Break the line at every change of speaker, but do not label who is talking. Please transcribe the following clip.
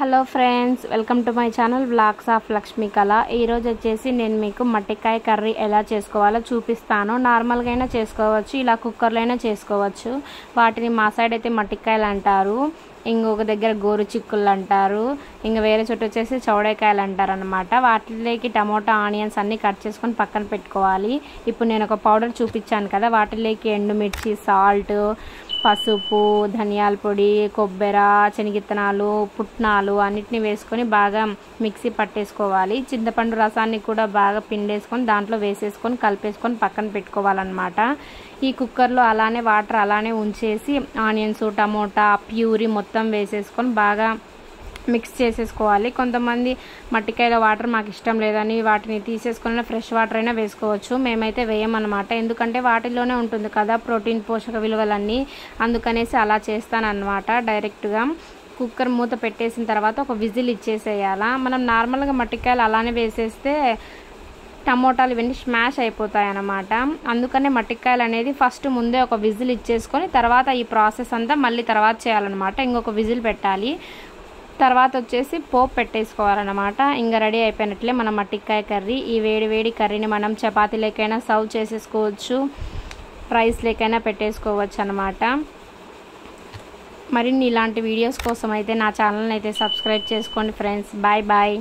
Hello friends, welcome to my channel vlogs of Lakshmi కళ. ఈరోజు వచ్చేసి నేను మీకు మట్టికాయ కర్రీ ఎలా చేసుకోవాలో చూపిస్తాను. నార్మల్గా అయినా చేసుకోవచ్చు, ఇలా కుక్కర్లో అయినా చేసుకోవచ్చు. వాటిని మా సైడ్ అయితే మట్టికాయలు అంటారు, ఇంకొక దగ్గర గోరు చిక్కుళ్ళు అంటారు, ఇంకా వేరే చోటు వచ్చేసి చౌడకాయలు అంటారు అనమాట. వాటిలోకి టమోటా ఆనియన్స్ అన్నీ కట్ చేసుకొని పక్కన పెట్టుకోవాలి. ఇప్పుడు నేను ఒక పౌడర్ చూపించాను కదా, వాటిలోకి ఎండుమిర్చి, సాల్ట్, పసుపు, ధనియాల పొడి, కొబ్బరి, శనగిత్తనాలు, పుట్నాలు అన్నిటిని వేసుకొని బాగా మిక్సీ పట్టేసుకోవాలి. చింతపండు రసాన్ని కూడా బాగా పిండేసుకొని దాంట్లో వేసేసుకొని కలిపేసుకొని పక్కన పెట్టుకోవాలన్నమాట. ఈ కుక్కర్లో అలానే వాటర్ అలానే ఉంచేసి ఆనియన్స్, టమోటా ప్యూరీ మొత్తం వేసేసుకొని బాగా మిక్స్ చేసేసుకోవాలి. కొంతమంది మట్టికాయల వాటర్ మాకు ఇష్టం లేదని వాటిని తీసేసుకొని ఫ్రెష్ వాటర్ అయినా వేసుకోవచ్చు. మేమైతే వేయమన్నమాట, ఎందుకంటే వాటిలోనే ఉంటుంది కదా ప్రోటీన్, పోషక విలువలన్నీ. అందుకనేసి అలా చేస్తానన్నమాట. డైరెక్ట్గా కుక్కర్ మూత పెట్టేసిన తర్వాత ఒక విజిల్ ఇచ్చేసేయాలా. మనం నార్మల్గా మట్టికాయలు అలానే వేసేస్తే టమోటాలు ఇవన్నీ స్మాష్ అయిపోతాయి అన్నమాట. అందుకనే మట్టికాయలు అనేది ఫస్ట్ ముందే ఒక విజిల్ ఇచ్చేసుకొని తర్వాత ఈ ప్రాసెస్ అంతా మళ్ళీ తర్వాత చేయాలన్నమాట. ఇంకొక విజిల్ పెట్టాలి. తర్వాత వచ్చేసి పోపు పెట్టేసుకోవాలన్నమాట. ఇంకా రెడీ అయిపోయినట్లే మన మట్టికాయ కర్రీ. ఈ వేడి వేడి కర్రీని మనం చపాతీలకైనా సర్వ్ చేసేసుకోవచ్చు, రైస్ లేకైనా పెట్టేసుకోవచ్చు అన్నమాట. మరిన్ని ఇలాంటి వీడియోస్ కోసం అయితే నా ఛానల్ని అయితే సబ్స్క్రైబ్ చేసుకోండి ఫ్రెండ్స్. Bye bye.